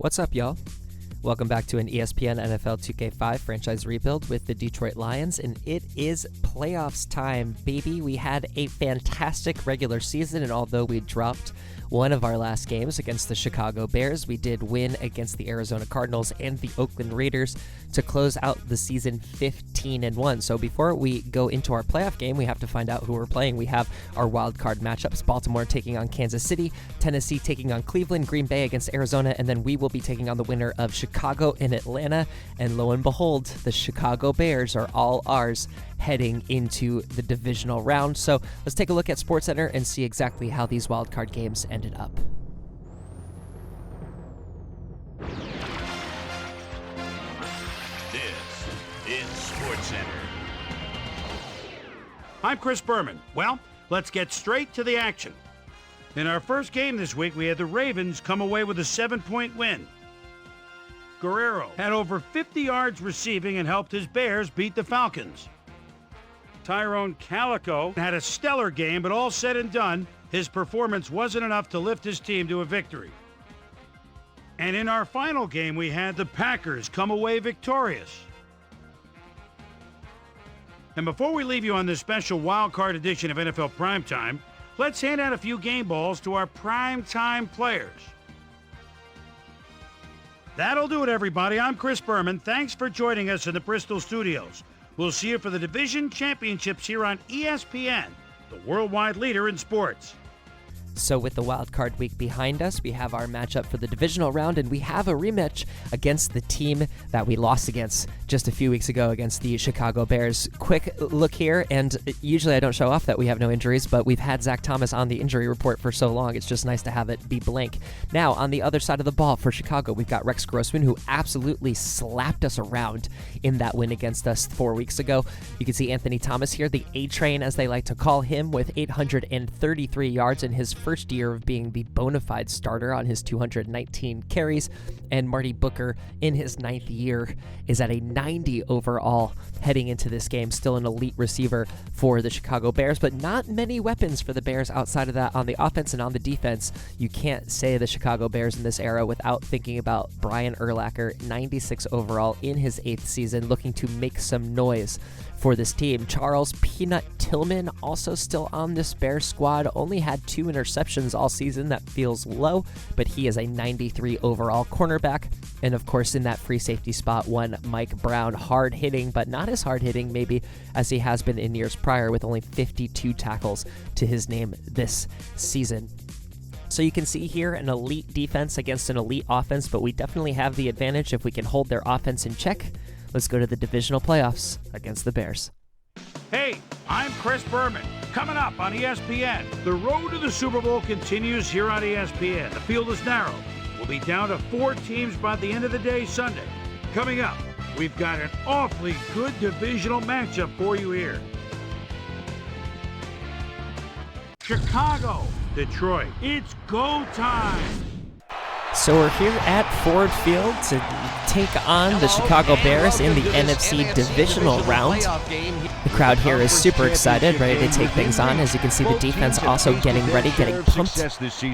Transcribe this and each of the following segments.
What's up, y'all? Welcome back to an ESPN NFL 2K5 franchise rebuild with the Detroit Lions, and it is playoffs time, baby. We had a fantastic regular season, and although we dropped one of our last games against the Chicago Bears, we did win against the Arizona Cardinals and the Oakland Raiders to close out the season 15-1. So before we go into our playoff game, we have to find out who we're playing. We have our wild card matchups: Baltimore taking on Kansas City, Tennessee taking on Cleveland, Green Bay against Arizona, and then we will be taking on the winner of Chicago and Atlanta. And lo and behold, the Chicago Bears are all ours heading into the divisional round. So let's take a look at SportsCenter and see exactly how these wildcard games ended up. This is SportsCenter. I'm Chris Berman. Well, let's get straight to the action. In our first game this week, we had the Ravens come away with a 7-point win. Guerrero had over 50 yards receiving and helped his Bears beat the Falcons. Tyrone Calico had a stellar game, but all said and done, his performance wasn't enough to lift his team to a victory. And in our final game, we had the Packers come away victorious. And before we leave you on this special wild card edition of NFL Primetime, let's hand out a few game balls to our primetime players. That'll do it, everybody. I'm Chris Berman. Thanks for joining us in the Bristol studios. We'll see you for the Division Championships here on ESPN, the worldwide leader in sports. So with the wild card week behind us, we have our matchup for the divisional round, and we have a rematch against the team that we lost against just a few weeks ago against the Chicago Bears. Quick look here, and usually I don't show off that we have no injuries, but we've had Zach Thomas on the injury report for so long, it's just nice to have it be blank. Now, on the other side of the ball for Chicago, we've got Rex Grossman, who absolutely slapped us around in that win against us 4 weeks ago. You can see Anthony Thomas here, the A-Train as they like to call him, with 833 yards in his first year of being the bona fide starter on his 219 carries, and Marty Booker in his 9th year is at a 90 overall heading into this game, still an elite receiver for the Chicago Bears, but not many weapons for the Bears outside of that on the offense and on the defense. You can't say the Chicago Bears in this era without thinking about Brian Urlacher, 96 overall in his 8th season, looking to make some noise for this team. Charles Peanut Tillman also still on this Bears squad, only had 2 interceptions all season. That feels low, but he is a 93 overall cornerback. And of course, in that free safety spot, one Mike Brown, hard hitting, but not as hard hitting maybe as he has been in years prior, with only 52 tackles to his name this season. So you can see here an elite defense against an elite offense, but we definitely have the advantage if we can hold their offense in check. Let's go to the divisional playoffs against the Bears. Hey, I'm Chris Berman. Coming up on ESPN, the road to the Super Bowl continues here on ESPN. The field is narrow. We'll be down to 4 teams by the end of the day Sunday. Coming up, we've got an awfully good divisional matchup for you here. Chicago, Detroit, it's go time. So we're here at Ford Field to take on the Chicago Bears in the NFC Divisional round. The crowd here is super excited, ready to take things on. As you can see, the defense also getting ready, getting pumped,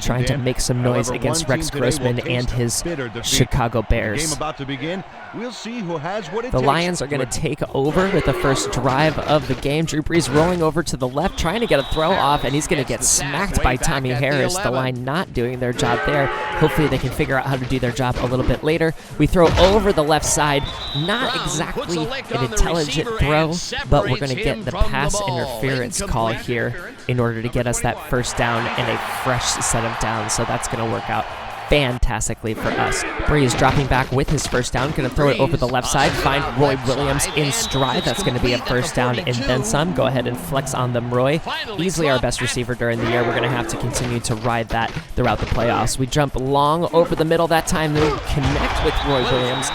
trying to make some noise against Rex Grossman and his Chicago Bears. The Lions are going to take over with the first drive of the game. Drew Brees rolling over to the left, trying to get a throw off, and he's going to get smacked by Tommy Harris. The line not doing their job there. Hopefully they can figure out how to do their job a little bit later. We throw over the left side. Not exactly an intelligent throw, but we're going to get the pass interference call here in order to get us that first down and a fresh set of downs. So that's going to work out fantastically for us. Brees dropping back with his first down, going to throw it over the left side, find Roy Williams in stride. That's going to be a first down and then some. Go ahead and flex on them, Roy. Easily our best receiver during the year. We're going to have to continue to ride that throughout the playoffs. We jump long over the middle that time, then connect with Roy Williams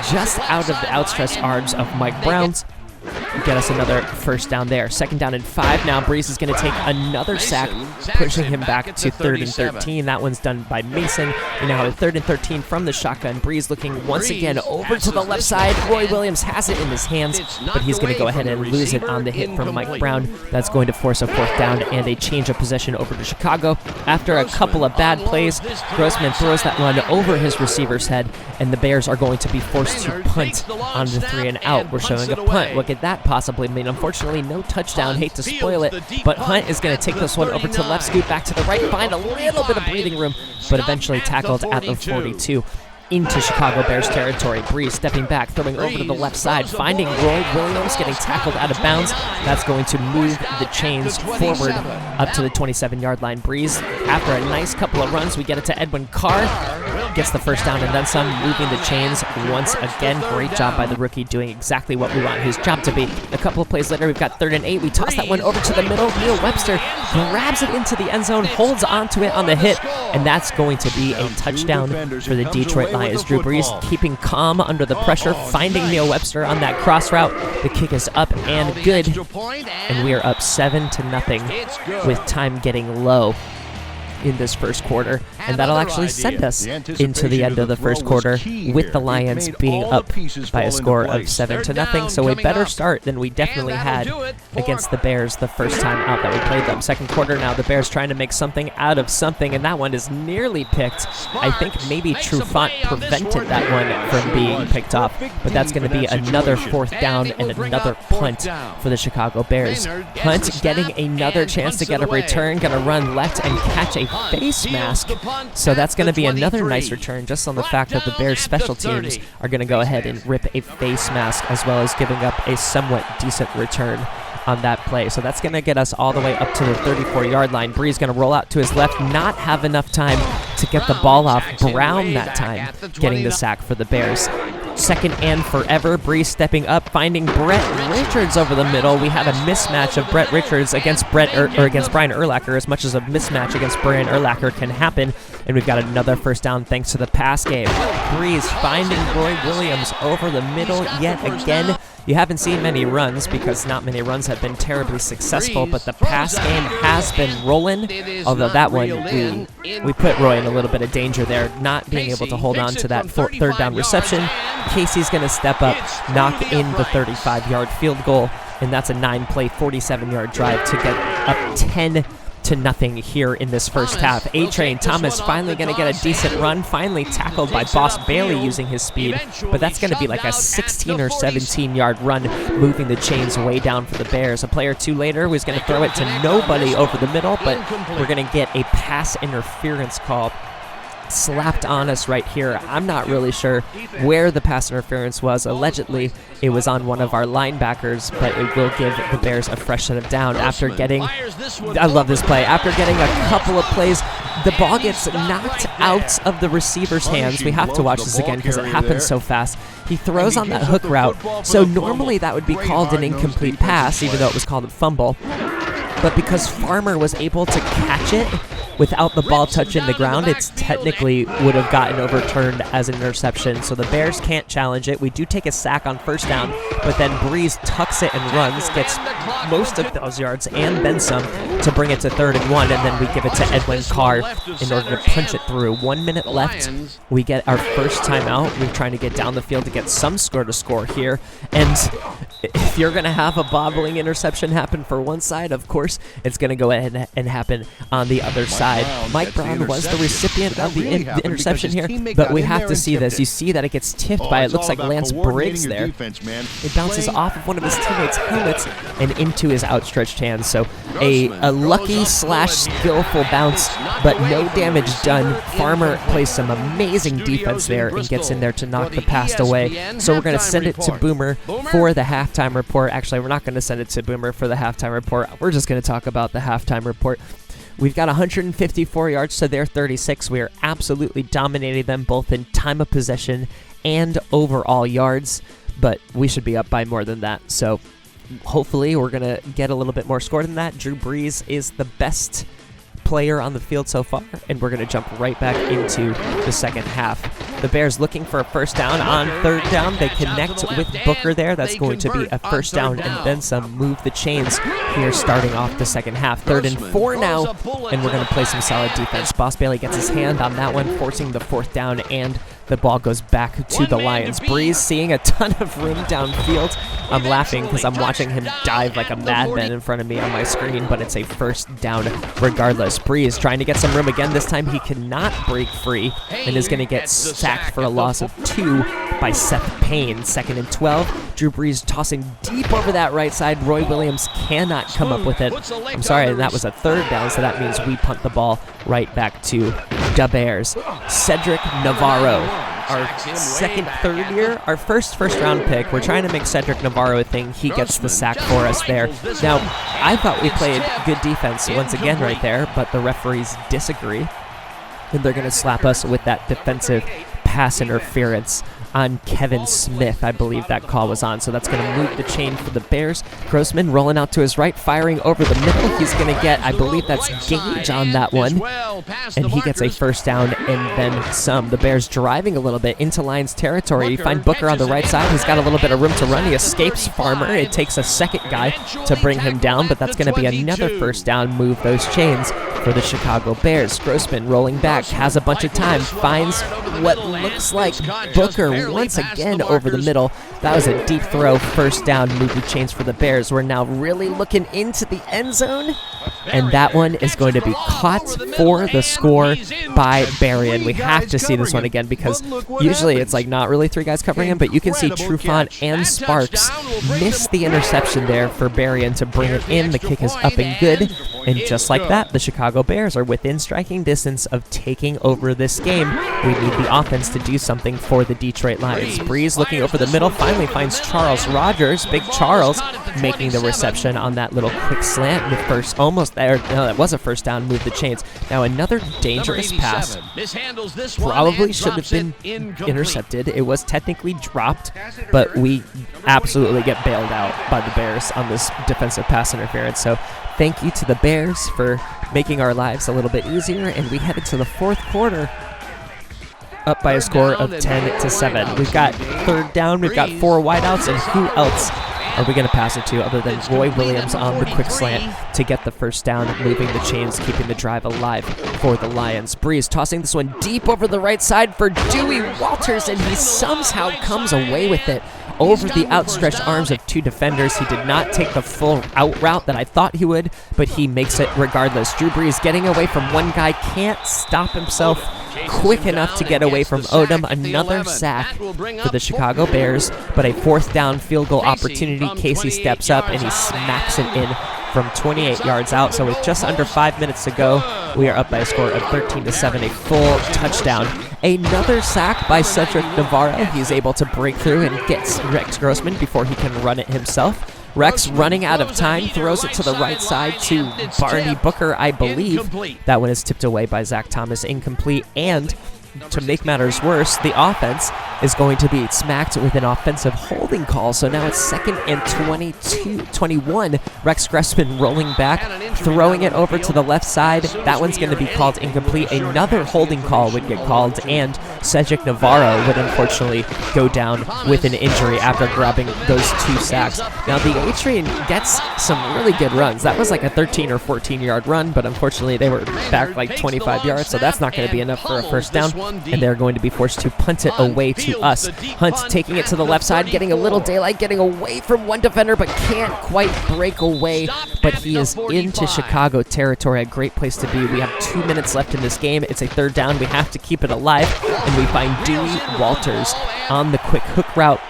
just out of the outstretched arms of Mike Browns. get us another first down there. 2nd down and 5 now. Breeze is going to take another sack, pushing him back to 3rd and 13. That one's done by Mason. We now have 3rd and 13 from the shotgun. Breeze looking once again over to the left side. Roy Williams has it in his hands, but he's going to go ahead and lose it on the hit from Mike Brown. That's going to force a 4th down and a change of possession over to Chicago. After a couple of bad plays, Grossman throws that one over his receiver's head, and the Bears are going to be forced to punt on the 3 and out. We're showing a punt. What could that possibly mean? Unfortunately, no touchdown. Hate to spoil it, but Hunt is going to take this one over to left, scoot back to the right, find a little bit of breathing room, but eventually tackled at the 42. Into Chicago Bears territory. Breeze stepping back, throwing over to the left side, finding Roy Williams, getting tackled out of bounds. That's going to move the chains forward up to the 27-yard line. Breeze, after a nice couple of runs, we get it to Edwin Carr. Gets the first down and then some, moving the chains once again. Great job by the rookie, doing exactly what we want his job to be. A couple of plays later, we've got 3rd and 8. We toss that one over to the middle. Neil Webster grabs it into the end zone, holds onto it on the hit, and that's going to be a touchdown for the Detroit Lions. Drew Brees keeping calm under the pressure, finding Neil Webster on that cross route. The kick is up and good, and we are up 7-0 with time getting low in this first quarter, and that'll actually send us into the end of the first quarter with the Lions being up by a score of 7-0. So a better start than we definitely had against the Bears the first time out that we played them. Second quarter now, the Bears trying to make something out of something, and that one is nearly picked. I think maybe Trufant prevented that one from being picked off, but that's going to be another 4th down and another punt for the Chicago Bears. Hunt getting another chance to get a return, going to run left and catch a face mask, so that's going to be another nice return just on the fact that the Bears special teams are going to go ahead and rip a face mask as well as giving up a somewhat decent return on that play. So that's going to get us all the way up to the 34-yard line. Breeze going to roll out to his left, not have enough time to get the ball off Brown that time, getting the sack for the Bears. 2nd and forever. Breeze stepping up, finding Brett Richards over the middle. We have a mismatch of Brett Richards against against Brian Urlacher, as much as a mismatch against Brian Urlacher can happen. And we've got another first down thanks to the pass game. Breeze finding Roy Williams over the middle yet again. You haven't seen many runs because not many runs have been terribly successful, but the pass game has been rolling, although that one, we put Roy in a little bit of danger there, not being able to hold on to that 3rd down reception. Casey's going to step up, knock in the 35-yard field goal, and that's a 9-play, 47-yard drive to get up 10-0 here in this first half. A-Train Thomas finally going to get a decent run, finally tackled by Boss Bailey using his speed, but that's going to be like a 16 or 17-yard run, moving the chains way down for the Bears. A play or two later was going to throw it to nobody over the middle, but we're going to get a pass interference call slapped on us right here. I'm not really sure where the pass interference was. Allegedly, it was on one of our linebackers, but it will give the Bears a fresh set of down after getting, I love this play, after getting a couple of plays, the ball gets knocked out of the receiver's hands. We have to watch this again because it happens so fast. He throws on that hook route, so normally that would be called an incomplete pass, even though it was called a fumble. But because Farmer was able to catch it without the ball touching the ground, it's technically would have gotten overturned as an interception. So the Bears can't challenge it. We do take a sack on first down, but then Breeze tucks it and runs, gets most of those yards and then some to bring it to 3rd and 1, and then we give it to Edwin Carr in order to punch it through. 1 minute left. We get our first timeout. We're trying to get down the field to get some score to score here. And if you're going to have a bobbling interception happen for one side, of course, it's going to go ahead and happen on the other side. Mike Brown was the recipient of the interception here, but we have to see this. You see that it gets tipped by, it looks like Lance Briggs there. It bounces off of one of his teammates' helmets and into his outstretched hands. So a lucky / skillful bounce, but no damage done. Farmer plays some amazing defense there and gets in there to knock the pass away. So we're going to send it to Boomer for the halftime report. Actually, we're not going to send it to Boomer for the halftime report. We're just going to talk about the halftime report. We've got 154 yards to their 36. We are absolutely dominating them both in time of possession and overall yards, but we should be up by more than that. So hopefully we're going to get a little bit more score than that. Drew Brees is the best player on the field so far, and we're going to jump right back into the second half. The Bears looking for a first down on third down. They connect with Booker there. That's going to be a first down and then some. Move the chains here starting off the second half. 3rd and 4 now, and we're going to play some solid defense. Boss Bailey gets his hand on that one, forcing the 4th down, and the ball goes back to the Lions. Breeze seeing a ton of room downfield. I'm laughing because I'm watching him dive like a madman in front of me on my screen, but it's a first down regardless. Breeze trying to get some room again. This time he cannot break free and is going to get sacked for a loss of 2 by Seth Payne. 2nd and 12. Drew Brees tossing deep over that right side. Roy Williams cannot come up with it. I'm sorry, and that was a 3rd down, so that means we punt the ball right back to the Bears. Cedric Navarro, our third year, our first round pick. We're trying to make Cedric Navarro a thing. He gets the sack for us there. Now, I thought we played good defense once again right there, but the referees disagree, and they're going to slap us with that defensive pass interference on Kevin Smith. I believe that call was on, so that's going to move the chain for the Bears. Grossman rolling out to his right, firing over the middle. He's going to get, I believe that's Gage on that one, and he gets a first down and then some. The Bears driving a little bit into Lions territory. You find Booker on the right side. He's got a little bit of room to run. He escapes Farmer. It takes a second guy to bring him down, but that's going to be another first down. Move those chains for the Chicago Bears. Grossman rolling back, has a bunch of time, finds what looks like Booker once again over the middle. That was a deep throw, first down, move the chains for the Bears. We're now really looking into the end zone, and that one is going to be caught for the score by Berrien. We have to see this one again because usually it's like not really 3 guys covering him, but you can see Trufant and Sparks miss the interception there for Berrien to bring it in. The kick is up and good, and just like that, the Chicago Bears are within striking distance of taking over this game. We need the offense to do something for the Detroit Lions. Breeze looking over the middle, finally finds Charles Rogers. Big Charles making the reception on that little quick slant with first, almost there. No, that was a first down, move the chains. Now another dangerous pass. Probably should have been intercepted. It was technically dropped, but we absolutely get bailed out by the Bears on this defensive pass interference. So thank you to the Bears for making our lives a little bit easier, and we headed to the 4th quarter up by a score of 10-7. We've got 3rd down, we've got 4 wideouts, and who else are we going to pass it to other than Roy Williams on the quick slant to get the first down, moving the chains, keeping the drive alive for the Lions. Breeze tossing this one deep over the right side for Dewey Walters, and he somehow comes away with it over the outstretched arms of 2 defenders. He did not take the full out route that I thought he would, but he makes it regardless. Drew Brees getting away from one guy, can't stop himself quick enough to get away from Odom. Another sack for the Chicago Bears, but a 4th down field goal opportunity. Casey steps up and he smacks it in from 28 yards out. So with just under 5 minutes to go, we are up by a score of 13-7, a full touchdown. Another sack by Cedric Navarro. He's able to break through and gets Rex Grossman before he can run it himself. Rex running out of time, throws it to the right side to Barney Booker, I believe. That one is tipped away by Zach Thomas, incomplete, and to make matters worse, the offense is going to be smacked with an offensive holding call. So now it's 2nd and 21. Rex Grossman rolling back, throwing it over to the left side. That one's going to be called incomplete. Another holding call would get called, and Cedric Navarro would unfortunately go down with an injury after grabbing those 2 sacks. Now the A-Train gets some really good runs. That was like a 13 or 14-yard run, but unfortunately they were back like 25 yards, so that's not going to be enough for a first down, and they're going to be forced to punt it away to us. Hunt taking it to the left side, getting a little daylight, getting away from one defender, but can't quite break away. But he is into Chicago territory, a great place to be. We have 2 minutes left in this game. It's a 3rd down. We have to keep it alive, and we find Dewey Walters on the quick hook route.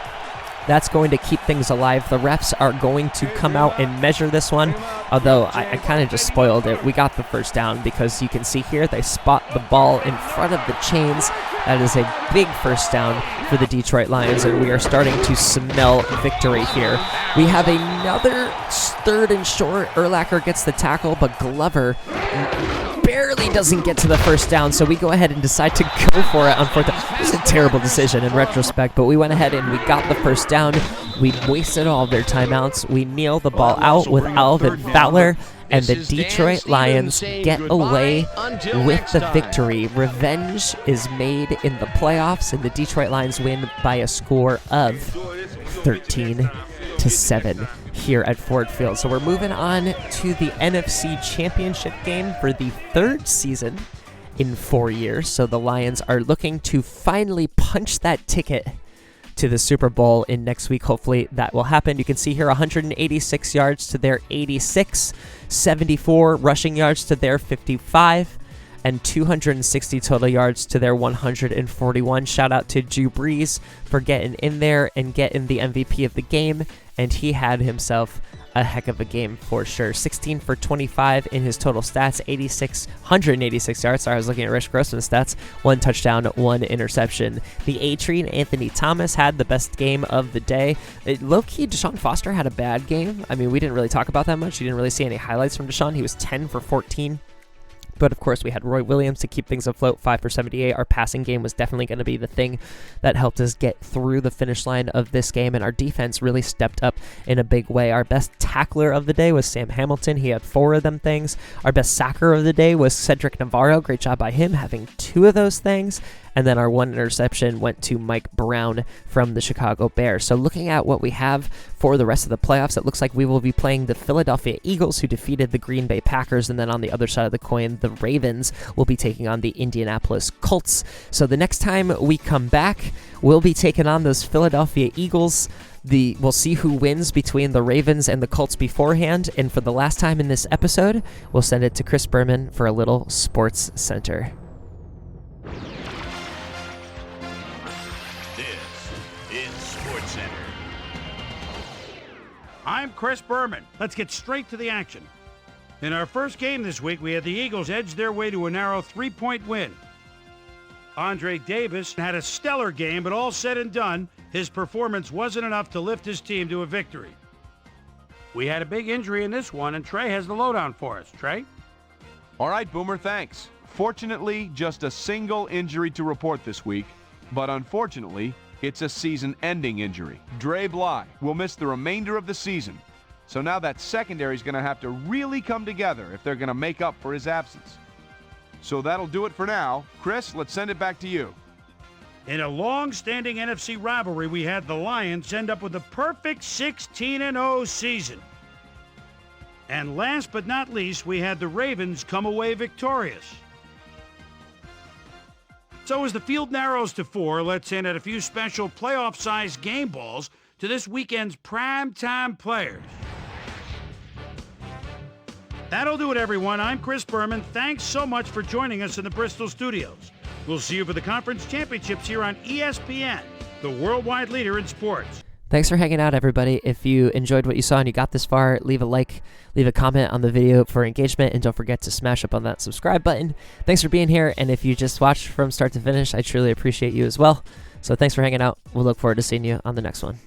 That's going to keep things alive. The refs are going to come out and measure this one, although I kind of just spoiled it. We got the first down because you can see here they spot the ball in front of the chains. That is a big first down for the Detroit Lions, and we are starting to smell victory here. We have another 3rd and short. Urlacher gets the tackle, but Glover barely doesn't get to the first down, so we go ahead and decide to go for it on 4th down. It was a terrible decision in retrospect, but we went ahead and we got the first down. We wasted all of their timeouts. We kneel the ball out with Alvin Fowler, and the Detroit Lions get away with the victory. Revenge is made in the playoffs, and the Detroit Lions win by a score of 13-7 here at Ford Field. So we're moving on to the NFC Championship game for the third season in 4 years. So the Lions are looking to finally punch that ticket to the Super Bowl in next week. Hopefully that will happen. You can see here 186 yards to their 86, 74 rushing yards to their 55, and 260 total yards to their 141. Shout out to Drew Brees for getting in there and getting the MVP of the game, and he had himself a heck of a game for sure. 16 for 25 in his total stats, 186 yards. Sorry, I was looking at Rich Grossman's stats. 1 touchdown, 1 interception. The A-Train, Anthony Thomas, had the best game of the day. Low-key, Deshaun Foster had a bad game. I mean, we didn't really talk about that much. You didn't really see any highlights from Deshaun. He was 10 for 14. But of course, we had Roy Williams to keep things afloat, 5 for 78. Our passing game was definitely going to be the thing that helped us get through the finish line of this game, and our defense really stepped up in a big way. Our best tackler of the day was Sam Hamilton. He had 4 of them things. Our best sacker of the day was Cedric Navarro. Great job by him having 2 of those things. And then our 1 interception went to Mike Brown from the Chicago Bears. So looking at what we have for the rest of the playoffs, it looks like we will be playing the Philadelphia Eagles, who defeated the Green Bay Packers. And then on the other side of the coin, the Ravens will be taking on the Indianapolis Colts. So the next time we come back, we'll be taking on those Philadelphia Eagles. We'll see who wins between the Ravens and the Colts beforehand. And for the last time in this episode, we'll send it to Chris Berman for a little SportsCenter. I'm Chris Berman. Let's get straight to the action. In our first game this week, we had the Eagles edge their way to a narrow 3-point win. Andre Davis had a stellar game, but all said and done, his performance wasn't enough to lift his team to a victory. We had a big injury in this one, and Trey has the lowdown for us. Trey? All right, Boomer, thanks. Fortunately, just a single injury to report this week, but unfortunately, it's a season-ending injury. Dre Bly will miss the remainder of the season, so now that secondary is going to have to really come together if they're going to make up for his absence. So that'll do it for now. Chris, let's send it back to you. In a long-standing NFC rivalry, we had the Lions end up with a perfect 16-0 season. And last but not least, we had the Ravens come away victorious. So as the field narrows to 4, let's hint at a few special playoff-sized game balls to this weekend's primetime players. That'll do it, everyone. I'm Chris Berman. Thanks so much for joining us in the Bristol studios. We'll see you for the conference championships here on ESPN, the worldwide leader in sports. Thanks for hanging out, everybody. If you enjoyed what you saw and you got this far, leave a like, leave a comment on the video for engagement, and don't forget to smash up on that subscribe button. Thanks for being here, and if you just watched from start to finish, I truly appreciate you as well. So thanks for hanging out. We'll look forward to seeing you on the next one.